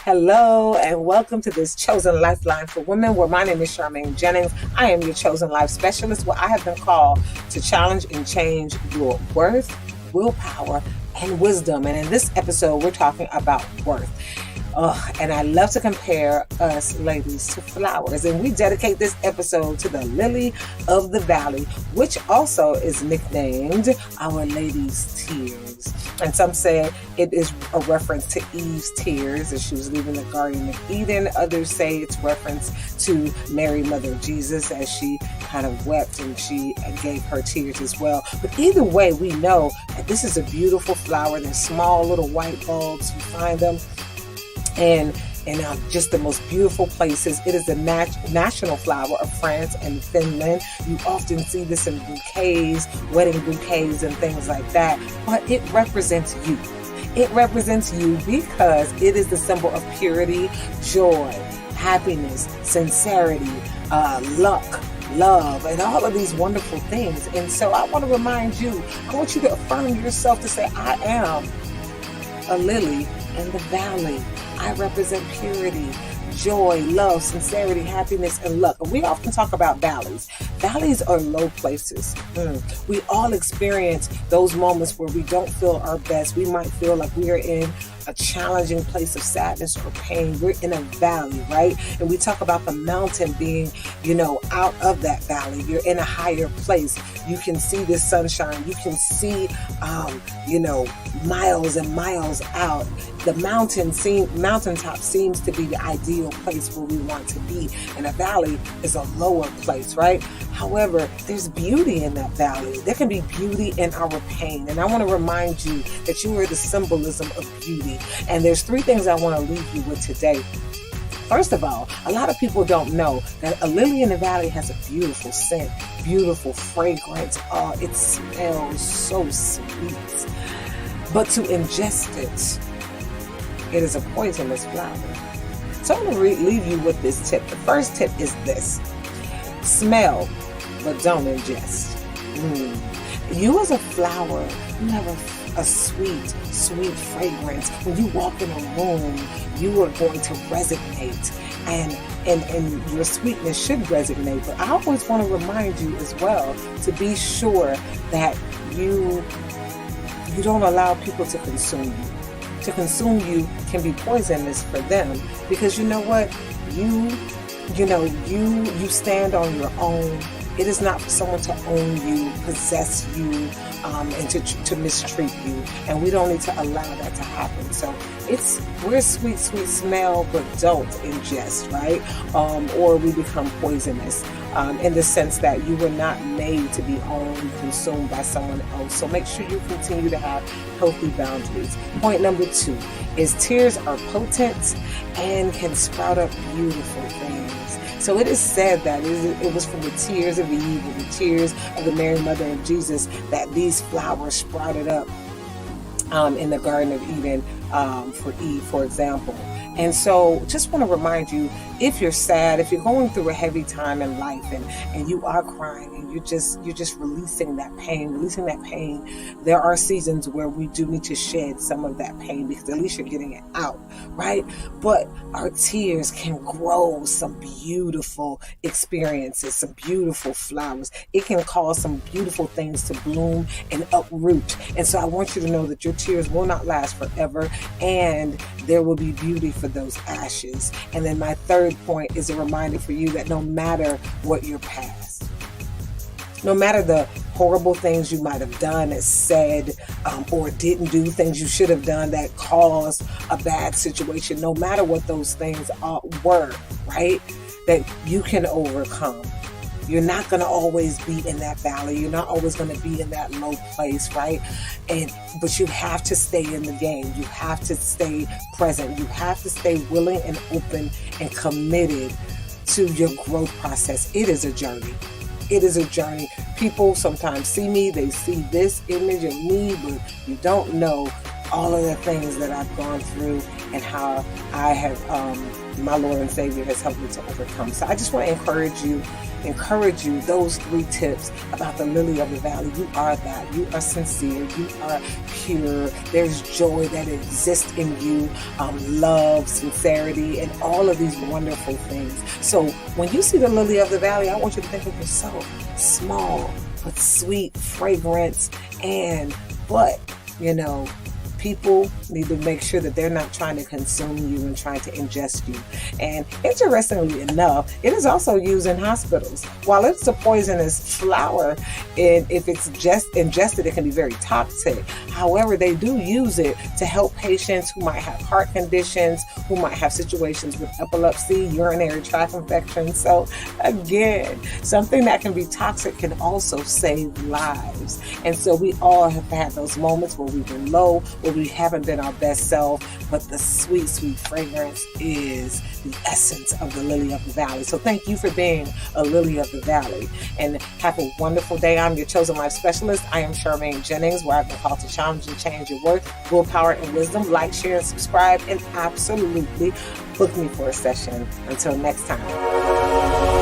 Hello and welcome to this Chosen Lifeline for Women, where my name is Charmaine Jennings. I am your chosen life specialist, where I have been called to challenge and change your worth, willpower, and wisdom. And in this episode, we're talking about worth. And I love to compare us ladies to flowers. And we dedicate this episode to the lily of the valley, which also is nicknamed Our Lady's Tears. And some say it is a reference to Eve's tears as she was leaving the Garden of Eden. Others say it's reference to Mary, Mother of Jesus, as she kind of wept and she gave her tears as well. But either way, we know that this is a beautiful flower. They're small little white bulbs. You find them in just the most beautiful places. It is the national flower of France and Finland. You often see this in bouquets, wedding bouquets and things like that, but it represents you. It represents you because it is the symbol of purity, joy, happiness, sincerity, luck, love, and all of these wonderful things. And so I want to remind you, I want you to affirm yourself to say, I am a lily in the valley. I represent purity, joy, love, sincerity, happiness, and luck. And we often talk about valleys. Valleys are low places. We all experience those moments where we don't feel our best. We might feel like we are in a challenging place of sadness or pain. We're in a valley, right? And we talk about the mountain being, out of that valley. You're in a higher place. You can see the sunshine. You can see, miles and miles out. The mountaintop seems to be the ideal place where we want to be. And a valley is a lower place, right? However, there's beauty in that valley. There can be beauty in our pain. And I want to remind you that you are the symbolism of beauty. And there's 3 things I want to leave you with today. First of all, a lot of people don't know that a lily in the valley has a beautiful scent, beautiful fragrance. It smells so sweet. But to ingest it is a poisonous flower. So I'm going to leave you with this tip. The first tip is this: smell, but don't ingest. You as a flower, you have a sweet, sweet fragrance. When you walk in a room, you are going to resonate, and your sweetness should resonate. But I always want to remind you as well to be sure that you don't allow people to consume you. To consume you can be poisonous for them, because you know what? You stand on your own. It is not for someone to own you, possess you, and to mistreat you. And we don't need to allow that to happen. So we're sweet, sweet smell, but don't ingest, right? Or we become poisonous in the sense that you were not made to be owned, consumed by someone else. So make sure you continue to have healthy boundaries. Point number 2 is tears are potent and can sprout up beautiful things. So it is said that it was from the tears of Eve and the tears of the Mary, Mother of Jesus, that these flowers sprouted up in the Garden of Eden for Eve, for example. And so just want to remind you, if you're sad, if you're going through a heavy time in life and you are crying and you're just releasing that pain, there are seasons where we do need to shed some of that pain, because at least you're getting it out, right? But our tears can grow some beautiful experiences, some beautiful flowers. It can cause some beautiful things to bloom and uproot. And so I want you to know that your tears will not last forever, and there will be beauty for those ashes. And then my third point is a reminder for you that no matter what your past, no matter the horrible things you might have done and said, or didn't do, things you should have done that caused a bad situation, no matter what those things were, right, that you can overcome. You're not going to always be in that valley. You're not always going to be in that low place, right? But you have to stay in the game. You have to stay present. You have to stay willing and open and committed to your growth process. It is a journey. It is a journey. People sometimes see me, they see this image of me, but you don't know all of the things that I've gone through and how I have, my Lord and Savior has helped me to overcome. So I just want to encourage you, those 3 tips about the lily of the valley. You are that. You are sincere. You are pure. There's joy that exists in you, love, sincerity, and all of these wonderful things. So when you see the lily of the valley, I want you to think of yourself small but sweet fragrance, but people need to make sure that they're not trying to consume you and trying to ingest you. And interestingly enough, it is also used in hospitals. While it's a poisonous flower, and if it's just ingested, it can be very toxic. However, they do use it to help patients who might have heart conditions, who might have situations with epilepsy, urinary tract infections. So again, something that can be toxic can also save lives. And so we all have had those moments where we've been low, where we haven't been our best self, but the sweet, sweet fragrance is the essence of the lily of the valley. So thank you for being a lily of the valley, and have a wonderful day. I'm your chosen life specialist. I am Charmaine Jennings, where I've been called to challenge and change your worth, willpower, and wisdom. Like, share, and subscribe, and absolutely book me for a session. Until next time.